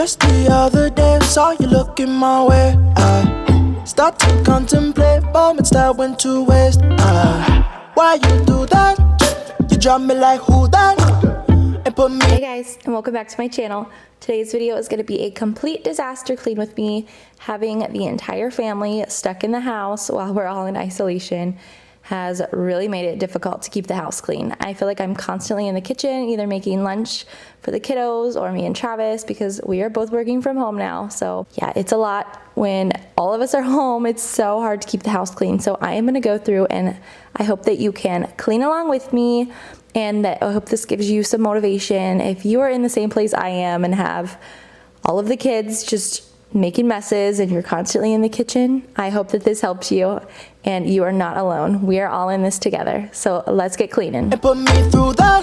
Just the other day, saw you looking my way. I start to contemplate moments that went to waste. Why you do that? You drop me like who that? And put me. Hey guys, and welcome back to my channel. Today's video is going to be a complete disaster clean with me. Having the entire family stuck in the house while we're all in isolation has really made it difficult to keep the house clean. I feel like I'm constantly in the kitchen, either making lunch for the kiddos or me and Travis, because we are both working from home now. So yeah, it's a lot when all of us are home. It's so hard to keep the house clean. So I am going to go through, and I hope that you can clean along with me, and that I hope this gives you some motivation if you are in the same place I am and have all of the kids just making messes and you're constantly in the kitchen. I hope that this helps you and you are not alone. We are all in this together. So let's get cleaning. And put me through that.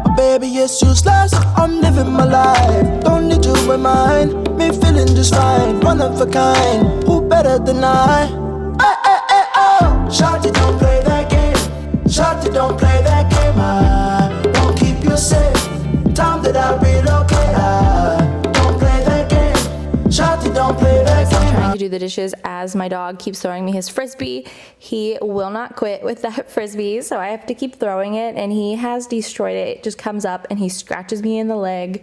But baby, it's useless. I'm living my life. Don't need you in mine. Me feeling just fine. One of a kind. Who better than I? Oh. Shawty, don't play that game. Shawty, don't play that game. I won't keep you safe. Time that I relocate. Don't play that game. Shawty, don't play that game. I'm trying to do the dishes as my dog keeps throwing me his frisbee. He will not quit with that frisbee, so I have to keep throwing it, and he has destroyed it. It just comes up and he scratches me in the leg.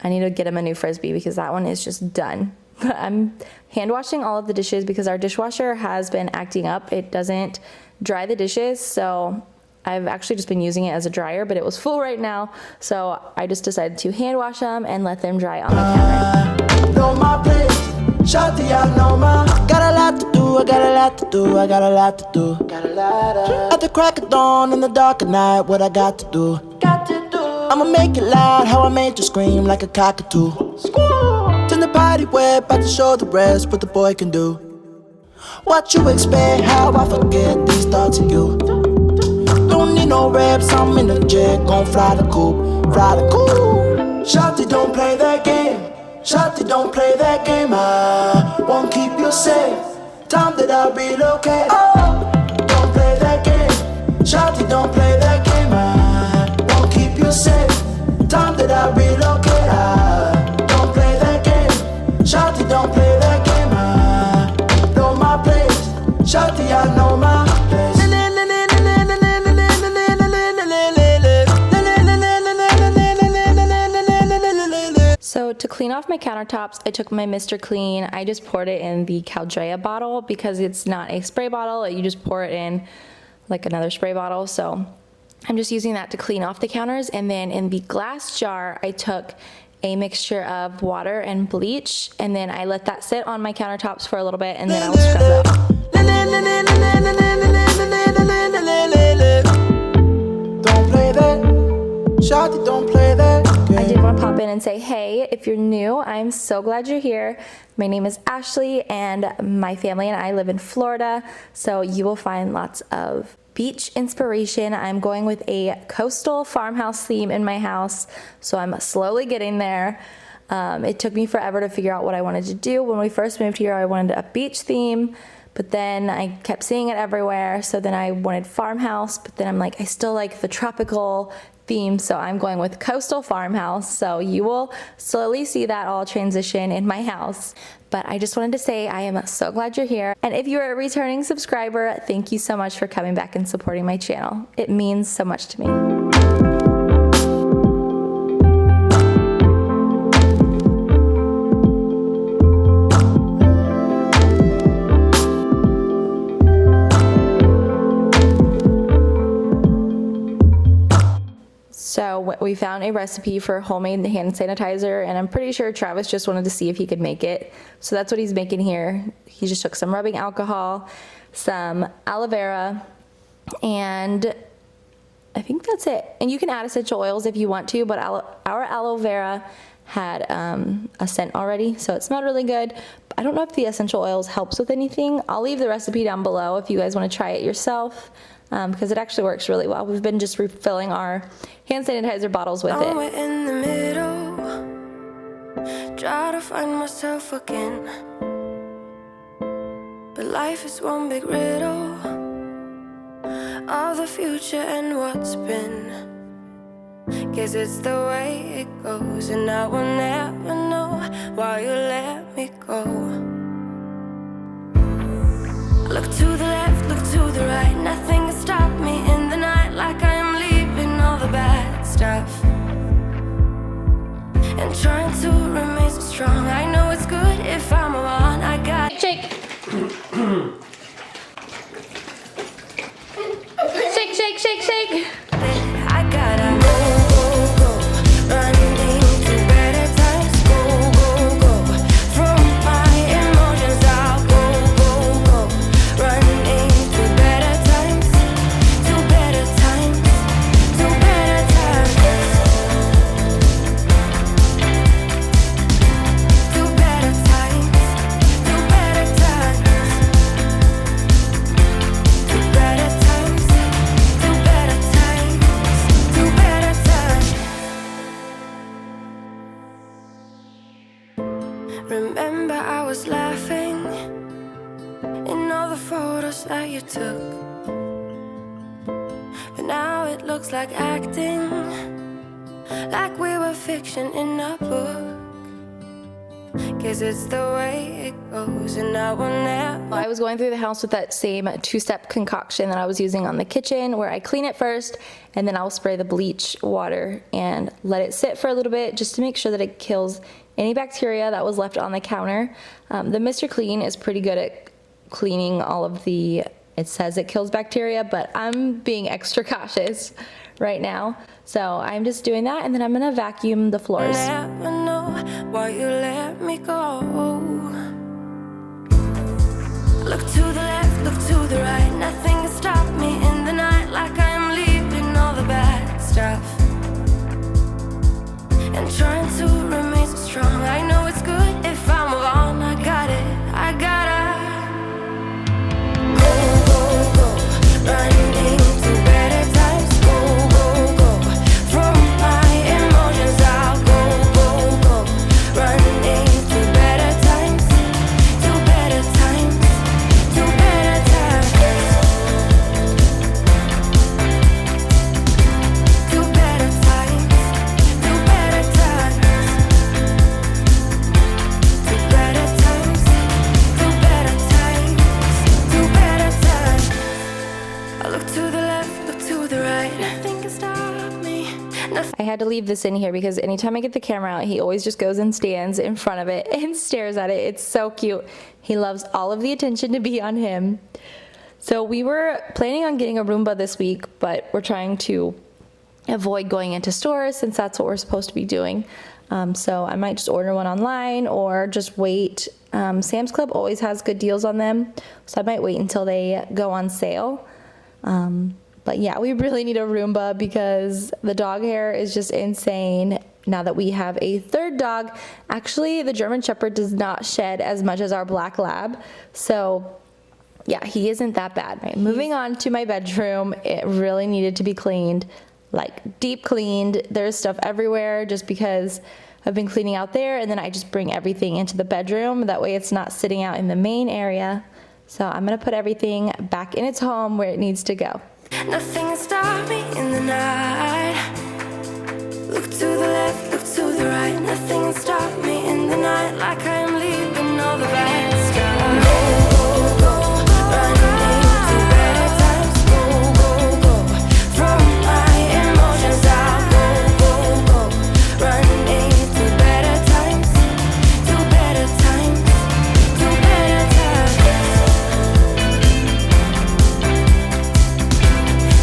I need to get him a new frisbee because that one is just done. I'm hand washing all of the dishes because our dishwasher has been acting up. It doesn't dry the dishes, so I've actually just been using it as a dryer, but it was full right now, so I just decided to hand wash them and let them dry on the counter. Know my place, Shawty, I know my. Got a lot to do, I got a lot to do, I got a lot to do. At the crack of dawn, in the dark of night, what I got to do? I'ma make it loud, how I made you scream like a cockatoo. Turn the party way, about to show the rest what the boy can do. What you expect, how I forget these thoughts of you. Don't need no reps, I'm in the jet, gon' fly the coop, fly the coop. Shawty, don't play that game. Shawty, don't play that game. I won't keep you safe. Time that I relocate. Oh, don't play that game. Shawty, don't play that game. I won't keep you safe. Time that I relocate. Don't play that game. Shawty, don't play that game. I know my place. Shawty, I know my place. So to clean off my countertops, I took my Mr. Clean. I just poured it in the Caldrea bottle because it's not a spray bottle. You just pour it in like another spray bottle. So I'm just using that to clean off the counters. And then in the glass jar, I took a mixture of water and bleach, and then I let that sit on my countertops for a little bit, and then I will scrub it up. Don't play that. Shawty, don't play that. I did want to pop in and say, hey, if you're new, I'm so glad you're here. My name is Ashley, and my family and I live in Florida, so you will find lots of beach inspiration. I'm going with a coastal farmhouse theme in my house, so I'm slowly getting there. It took me forever to figure out what I wanted to do. When we first moved here, I wanted a beach theme, but then I kept seeing it everywhere, so then I wanted farmhouse, but then I'm like, I still like the tropical theme, so I'm going with coastal farmhouse. So you will slowly see that all transition in my house. But I just wanted to say I am so glad you're here. And if you're a returning subscriber, thank you so much for coming back and supporting my channel. It means so much to me. So we found a recipe for homemade hand sanitizer, and I'm pretty sure Travis just wanted to see if he could make it. So that's what he's making here. He just took some rubbing alcohol, some aloe vera, and I think that's it. And you can add essential oils if you want to, but our aloe vera had a scent already, so it smelled really good. I don't know if the essential oils helps with anything. I'll leave the recipe down below if you guys want to try it yourself. Because it actually works really well. We've been just refilling our hand sanitizer bottles with it. We're in the middle, try to find myself again, but life is one big riddle of the future and what's been. Guess it's the way it goes, and I will never know Look to the left, look to the right. Nothing can stop me in the night, like I am leaving all the bad stuff and trying to remain so strong. I know it's good if I'm alone. I got Shake. Shake, shake, shake, shake. I gotta go, go, go, running to better times. Go, go, go, from my emotions I'll go, go, go, running to better times, to better times, to better times, to better times, to better times, to better times, to better times, to better times. Remember I was laughing in all the photos that you took, but now it looks like acting, like we were fiction in a book. Guess it's the way it goes, and I will never. I was going through the house with that same two-step concoction that I was using on the kitchen, where I clean it first and then I'll spray the bleach water and let it sit for a little bit just to make sure that it kills any bacteria that was left on the counter. The Mr. Clean is pretty good at cleaning all of the, it says it kills bacteria, but I'm being extra cautious right now. So I'm just doing that, and then I'm gonna vacuum the floors. Never know why you let me go. Look to the left, look to the right. Nothing can stop me in the night, like I am leaving all the bad stuff and trying to remain so strong. I know it's good if I'm alone. I got it, I gotta go, go, go, running to better times. Go, go, go, from my emotions I'll go, go, go, running to better times, to better times, to better times, to better times, to better times, to better times, to better times, to better times. I look to the left, look to the right. Nothing can stop me. Nothing. I had to leave this in here because anytime I get the camera out, he always just goes and stands in front of it and stares at it. It's so cute. He loves all of the attention to be on him. So we were planning on getting a Roomba this week, but we're trying to avoid going into stores since that's what we're supposed to be doing. So I might just order one online or just wait. Sam's Club always has good deals on them, so I might wait until they go on sale. But yeah, we really need a Roomba because the dog hair is just insane now that we have a third dog. Actually, the German Shepherd does not shed as much as our Black Lab. So yeah, he isn't that bad. Right, moving on to my bedroom, it really needed to be cleaned, like deep cleaned. There's stuff everywhere just because I've been cleaning out there, and then I just bring everything into the bedroom. That way it's not sitting out in the main area. So I'm gonna put everything back in its home where it needs to go. Nothing can stop me in the night. Look to the left, look to the right. Nothing can stop me in the night, like I am leaving all the bad stuff. Go, go, go, running to better times. Go, go, go, from my emotions I'll go, go, go, running to better times, to better times, to better times,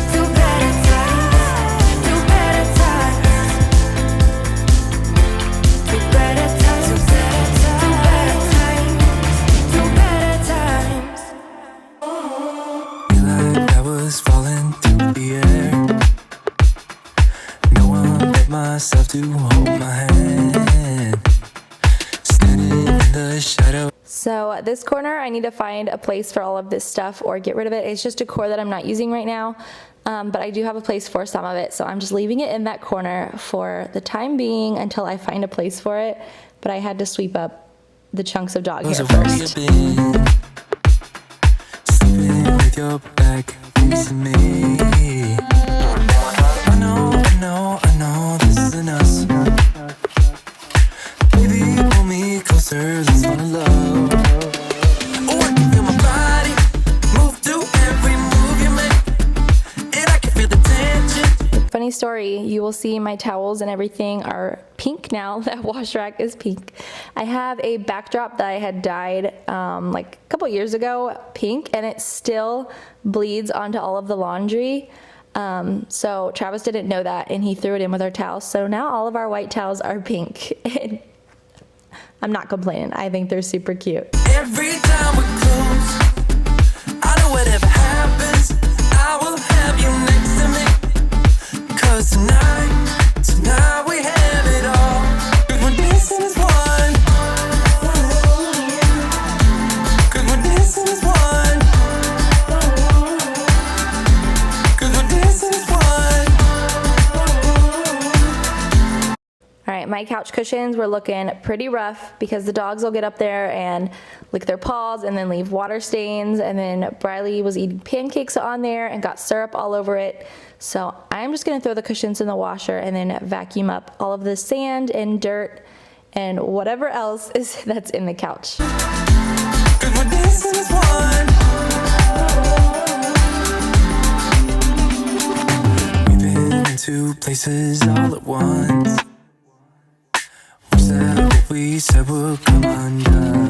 to better times, to better times, to better times, to better times, to better times. Feel like I was falling through the air. No one but myself to hold my hand. Standing in the shadow. So this corner, I need to find a place for all of this stuff or get rid of it. It's just decor that I'm not using right now, but I do have a place for some of it. So I'm just leaving it in that corner for the time being until I find a place for it. But I had to sweep up the chunks of dog hair first. Sleeping with your back facing me. I know, this isn't us. Baby, pull me closer, let's fall in love. Oh, I can feel my body will see my towels and everything are pink now. That wash rack is pink. I have a backdrop that I had dyed like a couple years ago pink, and it still bleeds onto all of the laundry. So Travis didn't know that, and he threw it in with our towels. So now all of our white towels are pink. I'm not complaining. I think they're super cute. Every time we close, I know whatever happens, I will have you next to me. 'Cause tonight we have it all. We're dancing as one. 'Cause we're dancing as one. 'Cause we're dancing as one. All right, my couch cushions were looking pretty rough because the dogs will get up there and lick their paws and then leave water stains, and then Briley was eating pancakes on there and got syrup all over it. So I'm just gonna throw the cushions in the washer and then vacuum up all of the sand and dirt and whatever else is that's in the couch. We've been in two places all at once. Was that what we said would come undone?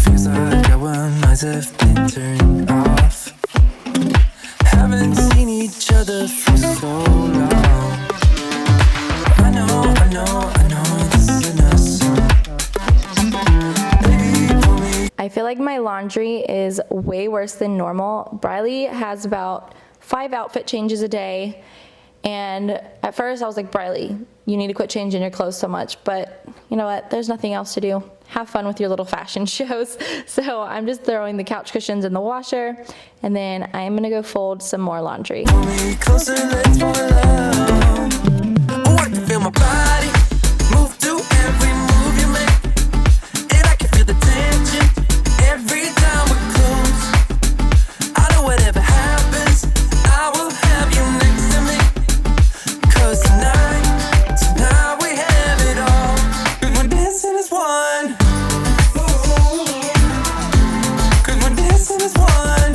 Feels like our minds have been turned off. Haven't seen each other for so long. I know this isn't a song. Baby, pull me. I feel like my laundry is way worse than normal. Briley has about 5 outfit changes a day. And at first I was like, Briley, you need to quit changing your clothes so much. But you know what? There's nothing else to do. Have fun with your little fashion shows. So I'm just throwing the couch cushions in the washer, and then I'm gonna go fold some more laundry. Pull me closer, let's fall in love. Oh, I can feel my body move to every move you make, and I can feel the tension every time we're close. I know whatever happens, I will have you next to me. 'Cause tonight we have it all. And we're dancing as one. 'Cause we're dancing as one.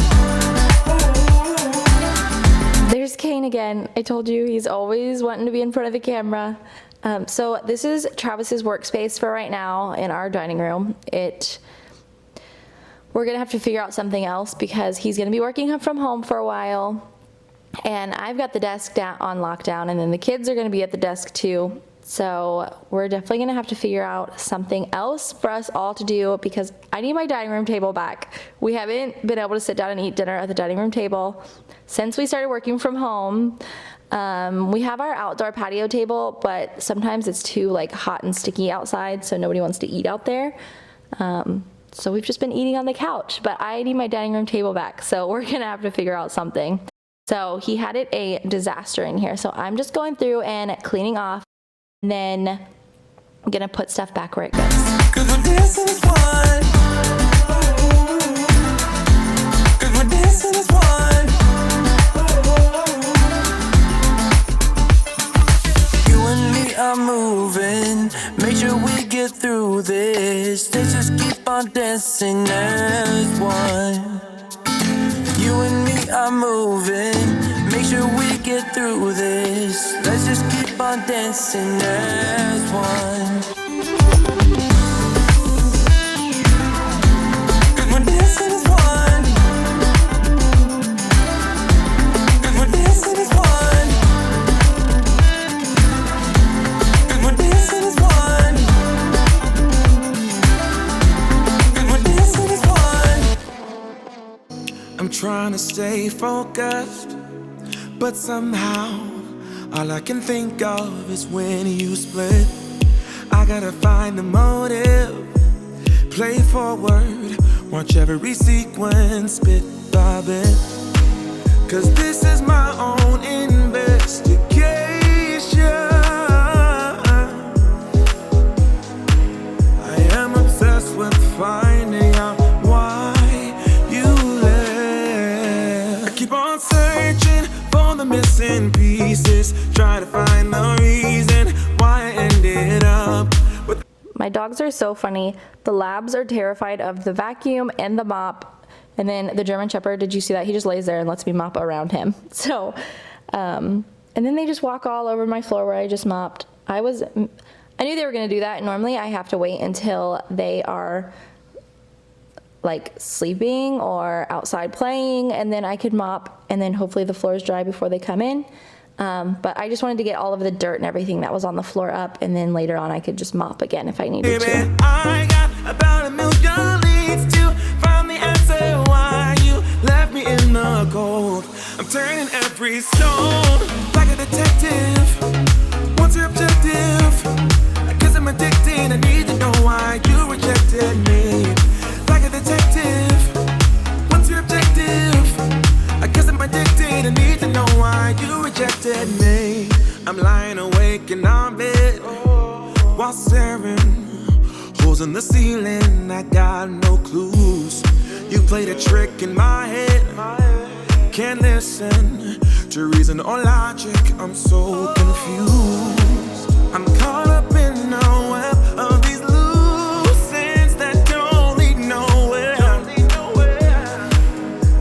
There's Kane again. I told you he's always wanting to be in front of the camera. So this is Travis's workspace for right now in our dining room. We're gonna have to figure out something else because he's gonna be working from home for a while. And I've got the desk on lockdown, and then the kids are gonna be at the desk too. So we're definitely gonna have to figure out something else for us all to do because I need my dining room table back. We haven't been able to sit down and eat dinner at the dining room table since we started working from home. We have our outdoor patio table, but sometimes it's too like hot and sticky outside, so nobody wants to eat out there. So we've just been eating on the couch, but I need my dining room table back, so we're gonna have to figure out something. So he had it a disaster in here, so I'm just going through and cleaning off, and then I'm gonna put stuff back where it goes. 'Cause we're dancing as one. 'Cause we're dancing as one. You and me are moving. Make sure we get through this. Let's just keep on dancing as one. You and me are moving. Make sure we get through this. Let's just keep on dancing as one. 'Cause we're dancing as one. 'Cause we're dancing as one. 'Cause we're dancing as one. 'Cause we're dancing as one. I'm trying to stay focused, but somehow all I can think of is when you split. I gotta find the motive, play forward, watch every sequence bit by bit. 'Cause this is my own investigation. I am obsessed with finding out why you left. I keep on searching for the missing pieces, try to find the reason why I ended up with. My dogs are so funny. The labs are terrified of the vacuum and the mop. And then the German Shepherd, did you see that? He just lays there and lets me mop around him. So And then they just walk all over my floor where I just mopped. I knew they were gonna do that. Normally I have to wait until they are like sleeping or outside playing, and then I could mop, and then hopefully the floor is dry before they come in. But I just wanted to get all of the dirt and everything that was on the floor up, and then later on I could just mop again if I needed to. I got about a million leads to find the answer why you left me in the cold. I'm turning every stone like a detective. What's your objective? I guess I'm addicted. I need to know why you rejected me. Like a detective. What's your objective? I guess I'm addicted. I need to know why you rejected me. I'm lying awake in our bed while staring holes in the ceiling. I got no clues. You played a trick in my head. Can't listen to reason or logic. I'm so confused. I'm caught up in a web of these loose ends that don't lead nowhere.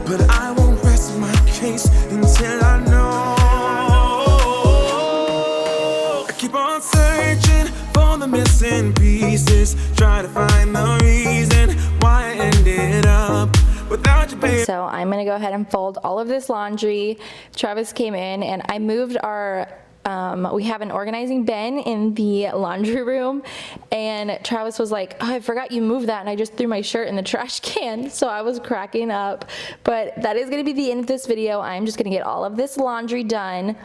But I won't rest my case until I know. I keep on searching for the missing pieces, trying to find the reason why I ended up without you, baby. So I'm gonna go ahead and fold all of this laundry. Travis came in and I moved our, we have an organizing bin in the laundry room, and Travis was like, oh, I forgot you moved that, and I just threw my shirt in the trash can. So I was cracking up, but that is gonna be the end of this video. I'm just gonna get all of this laundry done.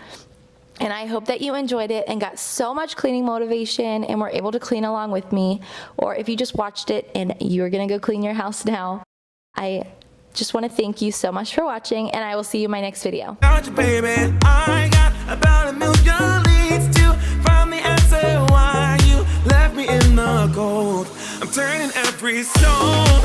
And I hope that you enjoyed it and got so much cleaning motivation and were able to clean along with me. Or if you just watched it and you're gonna go clean your house now, I just want to thank you so much for watching, and I will see you in my next video. Baby, I got about a million leads to find the answer why you left me in the cold. I'm turning every stone